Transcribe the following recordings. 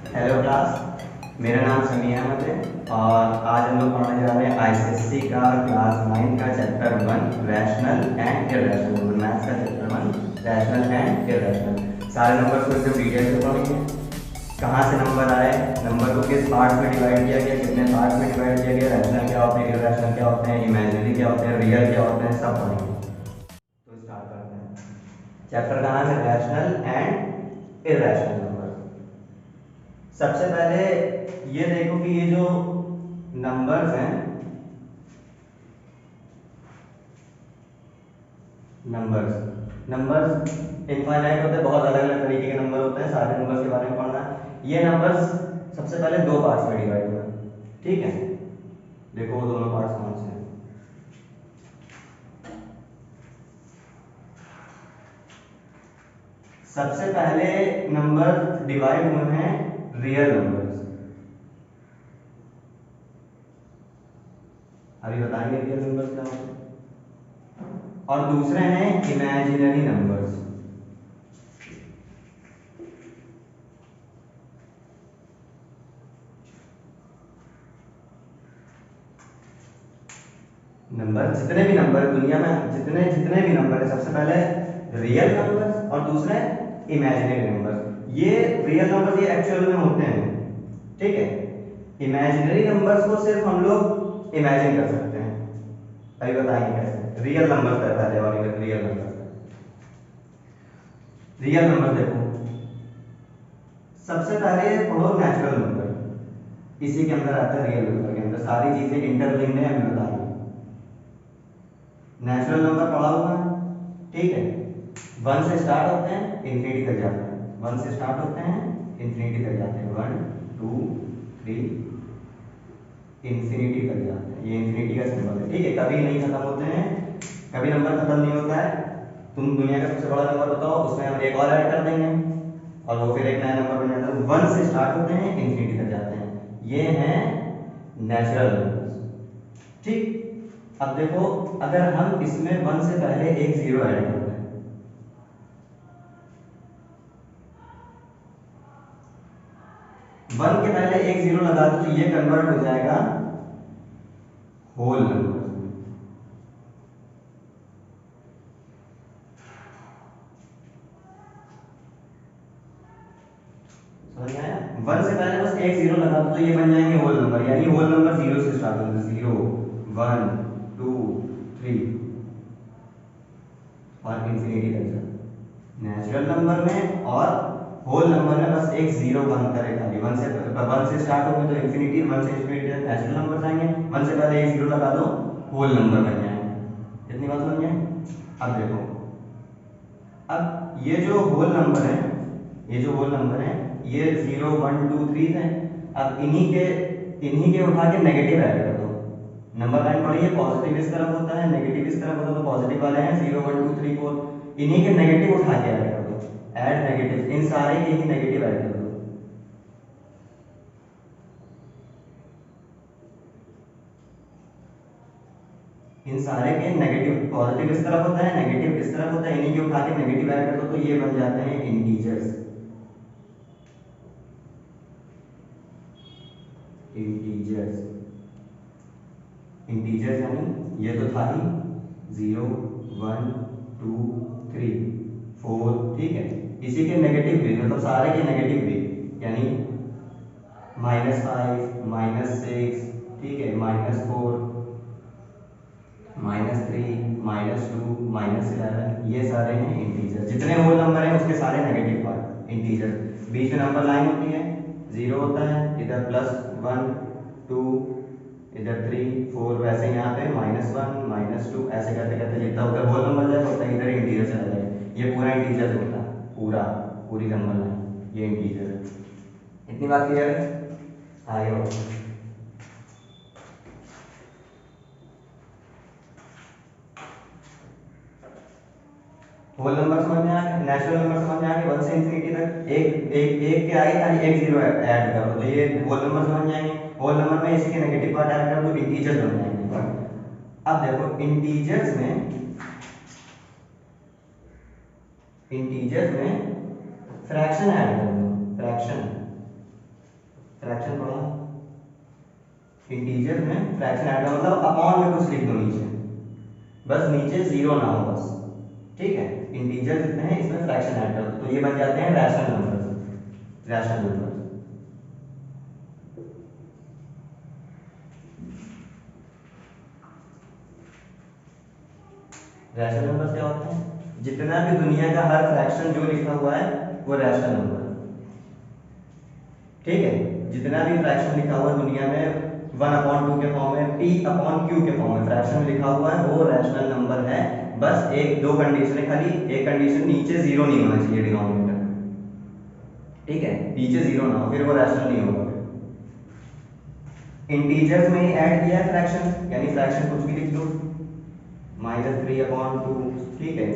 Hello class, मेरा नाम समी अहमद है और आज हम लोग पढ़ने जा रहे हैं आईसीएससी का क्लास 9 का chapter 1 rational and irrational. Maths का चैप्टर 1 रैशनल एंड इरेशनल। सारे नंबर को एकदम डिटेल से पढ़ेंगे। कहाँ से नंबर आए, नंबर को किस पार्ट में डिवाइड किया गया, कितने पार्ट में डिवाइड किया गया, रैशनल क्या होते हैं, इरेशनल क्या होते हैं, इमेजिनरी क्या होते हैं, रियल क्या होते हैं, सब पढ़ेंगे। तो स्टार्ट करते हैं। चैप्टर का नाम है रैशनल एंड इरेशनल नंबर। सबसे पहले ये देखो कि ये जो नंबर्स हैं, नंबर्स नंबर्स इनफाइनाइट होते हैं, बहुत अलग अलग तरीके के नंबर होते हैं। सारे नंबर्स के बारे में पढ़ना है। ये नंबर्स सबसे पहले दो पार्ट्स में डिवाइड हुए हैं, ठीक है। देखो वो दोनों पार्ट्स कौन से हैं। सबसे पहले नंबर डिवाइड हुए हैं रियल नंबर्स। अभी बताएंगे रियल नंबर्स क्या होते हैं। और दूसरे हैं इमेजिनरी नंबर्स। नंबर जितने भी नंबर दुनिया में जितने जितने भी नंबर है, सबसे पहले रियल नंबर्स और दूसरे इमेजिनरी नंबर्स। ये रियल नंबर्स ये एक्चुअल में होते हैं, ठीक है। इमेजिनरी नंबर्स को सिर्फ हम लोग इमेजिन कर सकते हैं। अभी बताएंगे कैसे। रियल नंबर्स है पहले वाली में। रियल नंबर देखो, सबसे पहले पढ़ो नेचुरल नंबर। इसी के अंदर आता है रियल नंबर के अंदर। सारी चीजें इंटरलिंक्ड है, हमें बता रही। नेचुरल नंबर पढ़ा हुआ है, ठीक है। वन से स्टार्ट होते हैं, इंफिनिटी तक जाते हैं। वन से स्टार्ट होते हैं, इंफिनिटी तक जाते हैं। 1 2 3 इंफिनिटी तक जाते हैं। ये इंफिनिटी का सिंबल है, ठीक है। कभी नहीं खत्म होते हैं, कभी नंबर खत्म नहीं होता है। तुम दुनिया का सबसे बड़ा नंबर बताओ, उसमें हम एक और ऐड कर देंगे और वो फिर एक नया नंबर बन जाता है। वन से स्टार्ट होते हैं, इंफिनिटी तक जाते हैं। ये हैं नेचुरल नंबर्स, ठीक। अब देखो, अगर हम इसमें वन से पहले एक जीरो ऐड कर दें, वन के पहले एक जीरो लगा दो तो ये कन्वर्ट हो जाएगा होल नंबर। समझ में आया। वन से पहले बस एक जीरो लगा दो तो ये बन जाएंगे होल नंबर। यानी होल नंबर जीरो से स्टार्ट होते हैं। 0 1 2 3 और इंफिनिटी तक जाते। नेचुरल नंबर में और होल नंबर में बस एक जीरो बंद करे खाली। वन से स्टार्ट होंगे तो इंफिनिटी, वन से इंफिनिटी तक नेचुरल नंबर जाएंगे। वन से पहले एक जीरो लगा दो, होल नंबर बन जाएंगे। इतनी बात समझ में। अब देखो, अब ये जो होल नंबर है, ये जो होल नंबर है, ये 0 1 2 3 थे। अब इन्हीं के उठा के नेगेटिव ऐड कर दो। नंबर लाइन पढ़िए, पॉजिटिव इस तरफ होता है, नेगेटिव इस तरफ होता है। तो पॉजिटिव वाले हैं 0 1 2 3 4। इन्हीं के नेगेटिव उठा के ऐड कर दो। ऐड नेगेटिव, इन सारे के ही नेगेटिव ऐड कर दो। इन सारे के नेगेटिव, पॉजिटिव इस तरफ होता है, नेगेटिव इस तरफ होता है। इन्हीं के उठा के नेगेटिव ऐड कर दो तो ये बन जाते हैं इंटीजर्स। इंटीजर्स इंटीजर्स यानी ये तो था ही 0 1 2 3 4, ठीक है। इसी के नेगेटिव भी, मतलब सारे के नेगेटिव भी, यानी -5 -6, ठीक है, -4 -3 -2 -11। ये सारे हैं इंटीजर। जितने होल नंबर हैं उसके सारे नेगेटिव पार्ट इंटीजर। बीच में नंबर लाइन होती है, 0 होता है, इधर +1 2, इधर 3 4। वैसे यहाँ पे -1 -2, ऐसे करते करते जितना उधर होल नंबर जाएगा उतना इधर इंटीजर चला जाएगा। ये पूरा इंटीजर होता है, पूरी नंबर लाइन ये इंटीजर है। इतनी बात क्लियर है। आगे बढ़ो। होल नंबर समझ में आ गया, नेचुरल नंबर समझ में आ गया। वन से इंफिनिटी तक एक एक एक के आगे खाली एक जीरो ऐड कर दो तो ये होल नंबर समझ में आएंगे। होल नंबर में इसी के नेगेटिव पार्ट ऐड कर दो, इंटीजर्स बन जाएंगे। अब देखो, इंटीजर्स में फ्रैक्शन ऐड कर दो। फ्रैक्शन फ्रैक्शन पढ़ा, इंटीजर में फ्रैक्शन ऐड करना मतलब अपॉन में कुछ लिख दो नीचे, बस नीचे जीरो ना हो बस, ठीक है। इंटीजर जितने हैं इसमें फ्रैक्शन ऐड कर दो तो ये बन जाते हैं rational number, rational number. Rational number क्या होते हैं? जितना भी दुनिया का हर फ्रैक्शन जो लिखा हुआ है वो रैशनल नंबर, ठीक है। जितना भी फ्रैक्शन लिखा हुआ है दुनिया में 1/2 के फॉर्म में, p/q के फॉर्म में फ्रैक्शन लिखा हुआ है वो रैशनल नंबर है। बस एक दो कंडीशन है खाली, एक कंडीशन नीचे जीरो नहीं होना चाहिए डिनोमिनेटर, ठीक है, नीचे जीरो ना हो फिर वो रैशनल नहीं होगा। इंटीजर्स में ही ऐड किया है फ्रैक्शन, यानी फ्रैक्शन कुछ भी लिख दो, -3/2, ठीक है,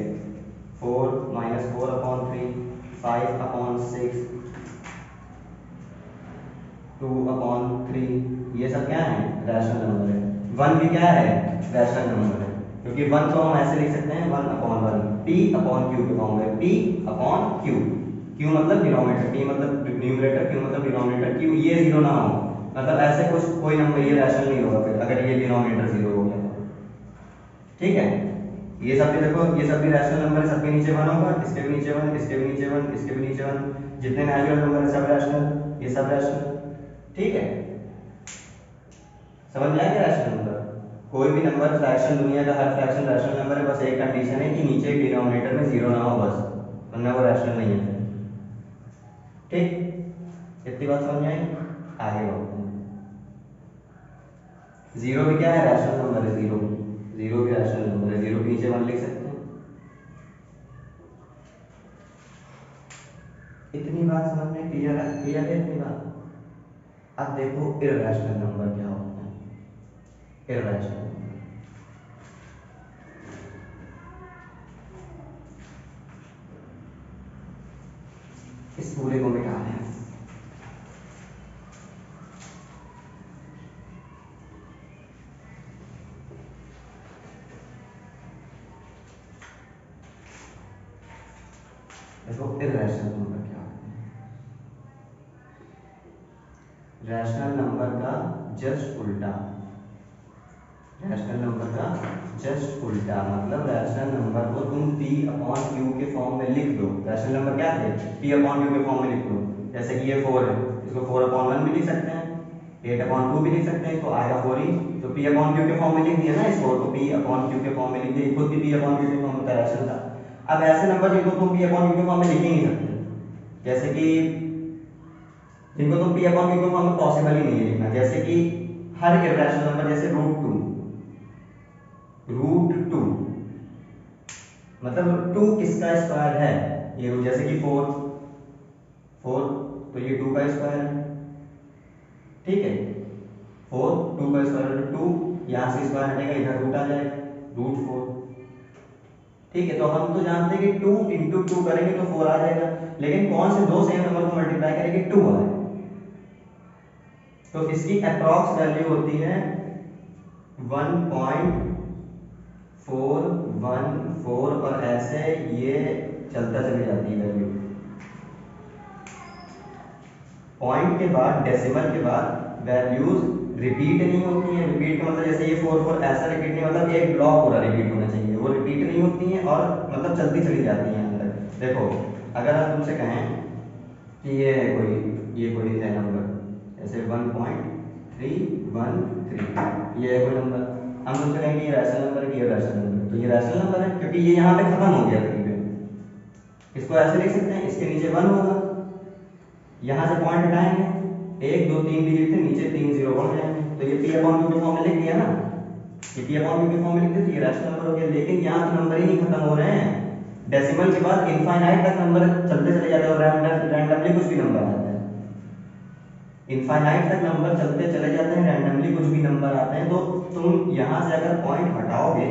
4 -4/3, 5/6, 2/3, ये सब क्या है? रैशनल नंबर है। 1 भी क्या है? रैशनल नंबर है, क्योंकि 1 को हम ऐसे लिख सकते हैं 1/1, p/q के फॉर्म में, p/q, q मतलब डिनोमिनेटर, p मतलब न्यूमरेटर, q मतलब डिनोमिनेटर, q ये जीरो ना हो, मतलब ऐसे कुछ कोई नंबर ये रैशनल नहीं होगा फिर अगर ये डिनोमिनेटर जीरो हो गया तो, ठीक है। ये सब भी देखो, ये सब भी रैशनल नंबर है, सबके नीचे 1 होगा, इसके भी नीचे 1, इसके भी नीचे 1, इसके भी नीचे 1, जितने नेचुरल नंबर है सब रैशनल, ये सब रैशनल, ठीक है। समझ में आ गया? रैशनल नंबर कोई भी नंबर फ्रैक्शन, दुनिया का हर फ्रैक्शन रैशनल नंबर है, बस एक कंडीशन है कि नीचे डिनोमिनेटर में जीरो ना हो बस, वरना वो रैशनल नहीं है, ठीक। इतनी बात समझ में आई? आगे बढ़ते हैं। जीरो भी क्या है? रैशनल नंबर है, जीरो, जीरो भी रैशनल नंबर है, जीरो के नीचे 1 लिख सकते हैं। इतनी बात समझ में क्लियर है? क्लियर है इतनी बात? अब देखो इररेशनल नंबर क्या होता है। इररेशनल नंबर इस पूरे को मिटा दें। देखो इररेशनल नंबर क्या होता है। रैशनल नंबर का जस्ट उल्टा, रैशनल नंबर का जस्ट उल्टा मतलब रैशनल नंबर को तुम p/q के फॉर्म में लिख दो। रैशनल नंबर क्या थे? p/q के फॉर्म में लिख दो, जैसे कि ये 4 है, इसको 4/1 भी लिख सकते हैं, 8/2 भी लिख सकते हैं, इसको आएगा 4 ही, तो p/q के फॉर्म में लिख दिया ना इसको, तो p/q के फॉर्म में लिख दिया, खुद भी p/q के फॉर्म में का रैशनल था। अब ऐसे नंबर जिनको तुम p/q के फॉर्म में लिख ही नहीं सकते, जैसे कि जिनको तुम p/q के फॉर्म में पॉसिबल ही नहीं है लिखना, जैसे कि हर इररेशनल नंबर, जैसे √2 मतलब 2 किसका स्क्वायर है? ये जैसे कि 4 तो ये 2 का स्क्वायर है, ठीक है, 4 2 का स्क्वायर है, तो 2 यहाँ से स्क्वायर हटेगा, इधर रूट आ जाएगा, √4, ठीक है। तो हम तो जानते हैं कि 2 × 2 करेंगे तो 4 आ जाएगा, लेकिन कौन से दो सेम नंबर को मल्टीप्लाई करेंगे 2 आए, तो इसकी अप्रॉक्स वैल्यू होती है 1.414 और ऐसे ये चलता चली जाती है वैल्यू। पॉइंट के बाद, डेसिमल के बाद वैल्यूज रिपीट नहीं होती हैं। रिपीट का मतलब जैसे ये 4 ऐसा रिपीट नहीं, मतलब एक ब्लॉक पूरा रिपीट होना चाहिए, वो रिपीट नहीं होती हैं और मतलब चलती चली जाती हैं अंदर। देखो अगर हम तुमसे कहें कि ये कोई है नंबर ऐसे 1.313, ये है कोई नंबर, हम तुमसे कहें कि ये रैशनल नंबर है कि ये रैशनल नंबर है, तो ये रैशनल नंबर है क्योंकि ये यहाँ पे खत्म हो गया 3 पे। इसको ऐसे लिख सकते हैं, इसके नीचे 1 होगा, यहाँ से पॉइंट हटाएंगे, 1 2 3 डिजिट थे, नीचे 3 0 बढ़ जाएंगे, तो ये p/q के फॉर्म में लिख दिया ना, ये p/q के फॉर्म में लिख दिया, तो ये रैशनल नंबर हो गया। लेकिन यहाँ तो नंबर ही नहीं खत्म हो रहे हैं, डेसिमल के बाद इनफाइनाइट तक नंबर चलते चले जाते हैं और रैंडमली कुछ भी नंबर आता है, इनफाइनाइट तक नंबर चलते चले जाते हैं, रैंडमली कुछ भी नंबर आते हैं। तो तुम यहाँ से अगर पॉइंट हटाओगे,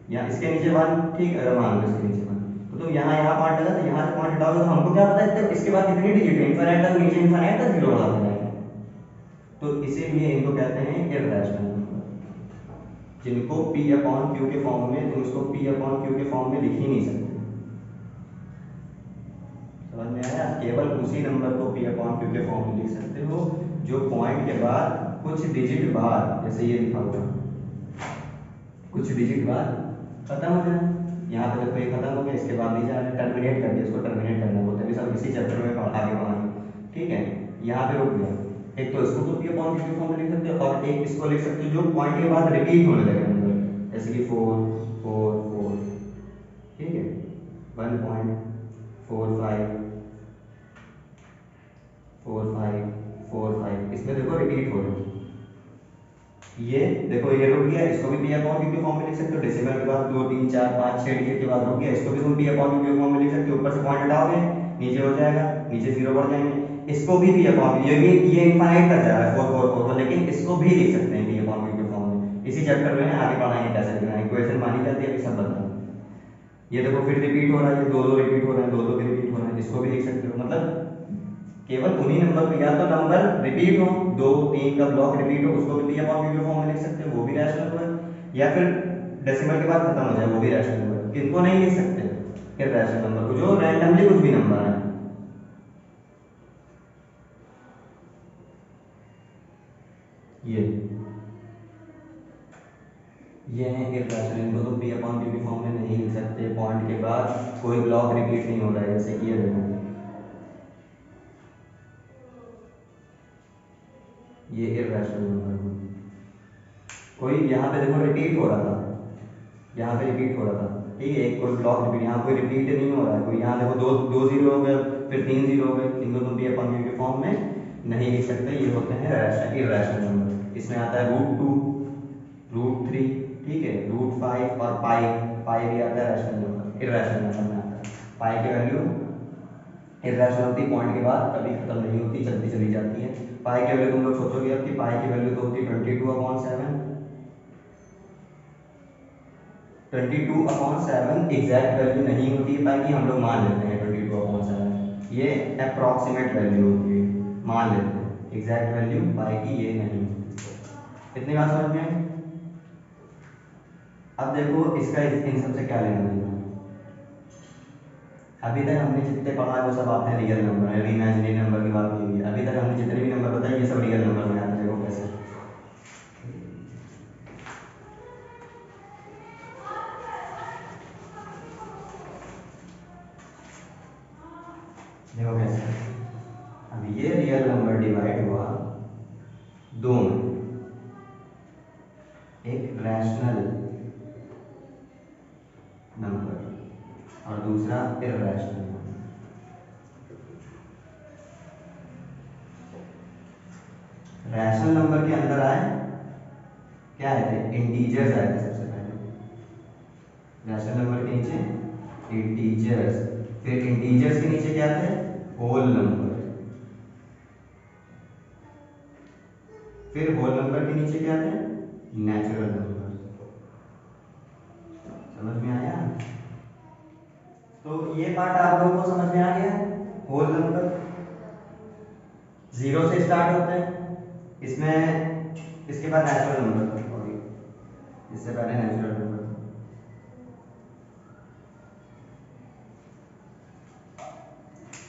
या इसके नीचे 1, ठीक, अगर मान लो इसके नीचे 1, तो तुम यहाँ पॉइंट लगा, तो यहाँ से पॉइंट हटाओगे तो हमको क्या पता है इसके बाद कितनी डिजिट है, इनफाइनाइट तक, नीचे इनफाइनाइट तक 0 बढ़ाते जाएंगे, तो इसीलिए इनको कहते हैं इररेशनल नंबर, जिनको p/q के फॉर्म में, तुम इसको p/q के फॉर्म में लिख ही नहीं सकते। समझ में आया? केवल उसी नंबर को p/q के फॉर्म में लिख सकते हो जो पॉइंट के बाद कुछ डिजिट बाद, जैसे ये लिखा हुआ कुछ डिजिट बाद खत्म हो जाए। यहाँ पे देखो ये खत्म हो गया, इसके बाद नीचे आने टर्मिनेट कर दिया, इसको टर्मिनेट करना बोलते हैं, सब इसी चैप्टर में आगे पढ़ाएंगे। ठीक है, यहाँ पे रुक गया। एक तो इसको तो पी अपॉन क्यू फॉर्म में लिख सकते हो और एक इसको लिख सकते हो जो पॉइंट के बाद रिपीट होने लगे नंबर, जैसे कि 4 4 4। ठीक है, 1.45 4 5 4 5, इसमें देखो रिपीट हो रहे हैं। ये देखो ये रुक गया, इसको भी पी अपॉन क्यू फॉर्म में लिख सकते हो। डेसिमल के बाद 2 3 4 5 6 डिजिट के बाद रुक गया, इसको भी तुम पी अपॉन क्यू फॉर्म में लिख सकते हो। ऊपर से पॉइंट हटाओगे नीचे हो जाएगा, नीचे जीरो बढ़ जाएंगे। इसको भी पी अपॉन, ये इनफाइनाइट तक जा रहा है 4 4 4, लेकिन इसको भी लिख सकते हैं पी अपॉन क्यू फॉर्म में। इसी चैप्टर में आगे पढ़ाएंगे कैसे लिखना है, इक्वेशन मानी जाती है, अभी सब बताएंगे। ये देखो फिर रिपीट हो रहा है, ये दो दो रिपीट हो रहे हैं, दो दो के रिपीट हो रहे हैं, इसको भी लिख सकते हो। मतलब केवल उन्हीं नंबर पे या तो नंबर रिपीट हो, 2 3 का ब्लॉक रिपीट हो, उसको भी पी अपॉन क्यू फॉर्म में लिख सकते हो, वो भी रैशनल हुआ। या फिर डेसिमल के बाद खत्म हो जाए, वो भी रैशनल हुआ। किनको नहीं लिख सकते इरैशनल नंबर को, जो रैंडमली कुछ भी नंबर है। ये है इरैशनल, इनको तो पी अपॉन क्यू फॉर्म में नहीं लिख सकते। पॉइंट के बाद कोई ब्लॉक रिपीट नहीं हो रहा है, जैसे कि ये देखो ये इरैशनल नंबर कोई यहाँ पे देखो रिपीट हो रहा था, यहाँ पे रिपीट हो रहा था। ठीक है, एक कोई ब्लॉक रिपीट, यहाँ कोई रिपीट नहीं हो रहा है कोई। यहाँ देखो दो दो जीरो हो गए, फिर 3 जीरो हो गए, इनको तुम पी अपॉन क्यू के फॉर्म में नहीं लिख सकते। ये होते हैं इरैशनल नंबर। इसमें आता है √2 √3, ठीक है, √5 और पाई। पाई भी आता है रैशनल नंबर, इरैशनल नंबर में आता है। पाई की वैल्यू इरैशनल होती, पॉइंट के बाद कभी खत्म नहीं होती, चलती चली जाती है। पाई की वैल्यू तुम लोग सोचोगे अब कि पाई की वैल्यू तो होती 22/7। 22/7 एग्जैक्ट वैल्यू नहीं होती है पाई की, हम लोग मान लेते हैं 22/7, ये अप्रॉक्सीमेट वैल्यू होती है, मान लेते हैं। एग्जैक्ट वैल्यू पाई की ये नहीं होती। इतनी बात समझ में आई? अब देखो इसका इन सबसे क्या लेना देना है। अभी तक हमने जितने पढ़ा है वो सब आते हैं रियल नंबर है, इमेजिनरी नंबर की बात नहीं हुई है। अभी तक हमने जितने भी नंबर बताए ये सब रियल नंबर में आते हैं। देखो कैसे, देखो कैसे। अब ये रियल नंबर डिवाइड हुआ दो में, एक रैशनल नंबर और दूसरा इरैशनल नंबर। रैशनल नंबर के अंदर आए क्या आए थे, इंटीजर्स आए थे सबसे पहले। रैशनल नंबर के नीचे इंटीजर्स, फिर इंटीजर्स के नीचे क्या थे, होल नंबर, फिर होल नंबर के नीचे क्या थे, नेचुरल नंबर। समझ में आया? तो ये पार्ट आप लोगों को समझ में आ गया। होल नंबर 0 से स्टार्ट होते हैं, इसमें इसके बाद नेचुरल नंबर, सॉरी इससे पहले नेचुरल नंबर।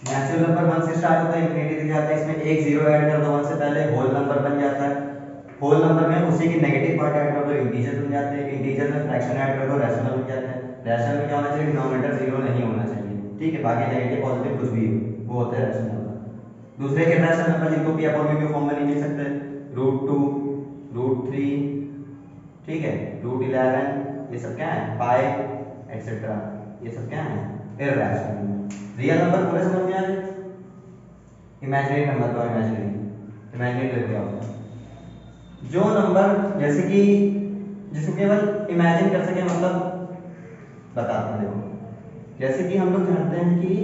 नेचुरल नंबर 1 से स्टार्ट होता है, इंफिनिटी तक जाता है। इसमें एक जीरो ऐड कर दो 1 से पहले, होल नंबर बन जाता है। होल नंबर में उसी की नेगेटिव पार्ट ऐड कर दो, इंटीजर बन जाते हैं। इंटीजर में फ्रैक्शन ऐड कर दो, रैशनल बन जाते हैं। रैशनल में क्या होना चाहिए, डिनोमिनेटर जीरो नहीं होना चाहिए। ठीक है, बाकी नेगेटिव पॉजिटिव कुछ भी हो वो होते हैं रैशनल नंबर। दूसरे के रैशनल नंबर जिनको पी अपॉन क्यू फॉर्म में नहीं लिख सकते, √2 √3, ठीक है, √11, ये सब क्या है, पाई एक्सेट्रा, ये सब क्या है, इरैशनल। रियल नंबर पूरे समझ में आ गए। इमेजिनरी नंबर का इमेजिनरी लेते क्या होता है, जो नंबर जैसे कि जिसको केवल इमेजिन कर सके, मतलब बताते हैं। देखो जैसे कि हम लोग जानते हैं कि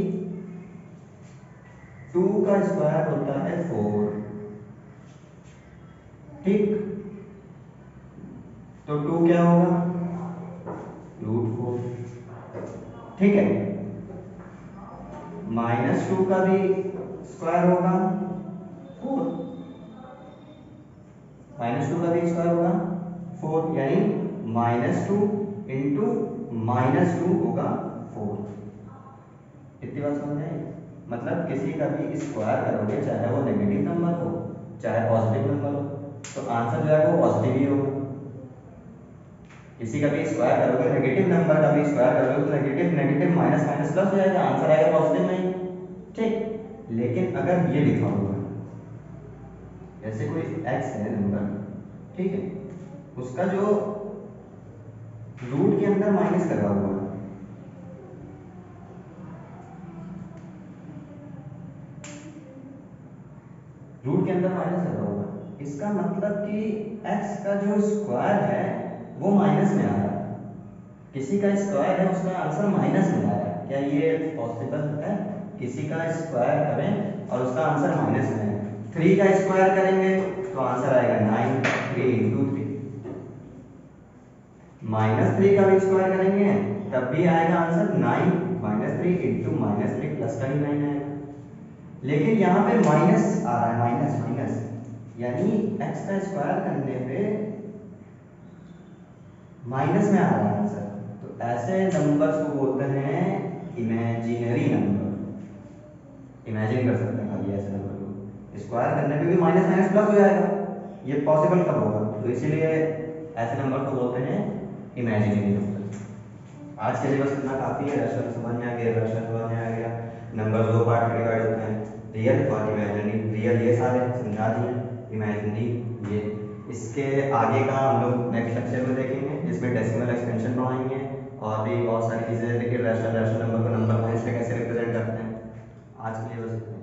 2 का स्क्वायर होता है 4, ठीक, तो 2 क्या होगा, √4, ठीक है। -2 का भी स्क्वायर होगा 4, -2 का भी स्क्वायर होगा 4, यानी -2 इंटू -2 होगा 4। इतनी बात समझ आई? मतलब किसी का भी स्क्वायर करोगे चाहे वो नेगेटिव नंबर हो चाहे पॉजिटिव नंबर हो, तो आंसर जो है वो पॉजिटिव ही होगा। किसी का भी स्क्वायर करोगे, नेगेटिव नंबर का भी स्क्वायर करोगे तो negative negative minus minus plus हो जाएगा, आंसर आएगा पॉजिटिव नहीं, ठीक। लेकिन अगर ये लिखा हुआ है, जैसे कोई x है नंबर, ठीक है, उसका जो रूट के अंदर माइनस लगा हुआ है, रूट के अंदर माइनस लगा हुआ है, इसका मतलब कि x का जो स्क्वायर है वो माइनस में आ रहा है। किसी का स्क्वायर है, उसका आंसर माइनस में आ रहा है, क्या ये पॉसिबल है? किसी का स्क्वायर करें और उसका आंसर माइनस में है। 3 का स्क्वायर करेंगे तो आंसर आएगा 9, 3 इंटू 3। -3 का भी स्क्वायर करेंगे तब भी आएगा आंसर 9 -3 इंटू -3 प्लस का ही 9 आएगा। लेकिन यहाँ पे माइनस आ रहा है, माइनस माइनस, यानी x का स्क्वायर करने पे माइनस में आ रहा है आंसर। तो ऐसे नंबर्स को बोलते हैं इमेजिनरी नंबर। इमेजिन कर सकते हैं खाली ऐसे नंबर को, स्क्वायर करने पे भी माइनस माइनस प्लस हो जाएगा, ये पॉसिबल कब होगा? तो इसीलिए ऐसे नंबर को बोलते हैं इमेजिनरी नंबर। आज के लिए बस इतना काफ़ी है। रेशनल समझ में आ गया, रेशनल समझ में आ गया। नंबर दो पार्ट में डिवाइड होते हैं, रियल और इमेजिनरी। रियल ये सारे समझा दिए, इमेजिनरी ये। इसके आगे का हम लोग नेक्स्ट लेक्चर में देखेंगे, जिसमें डेसिमल एक्सपेंशन पढ़ाएंगे और भी बहुत सारी चीज़ें, लेकिन रैशनल नंबर को नंबर लाइन से कैसे रिप्रेजेंट करते हैं। आज के लिए बस इतना।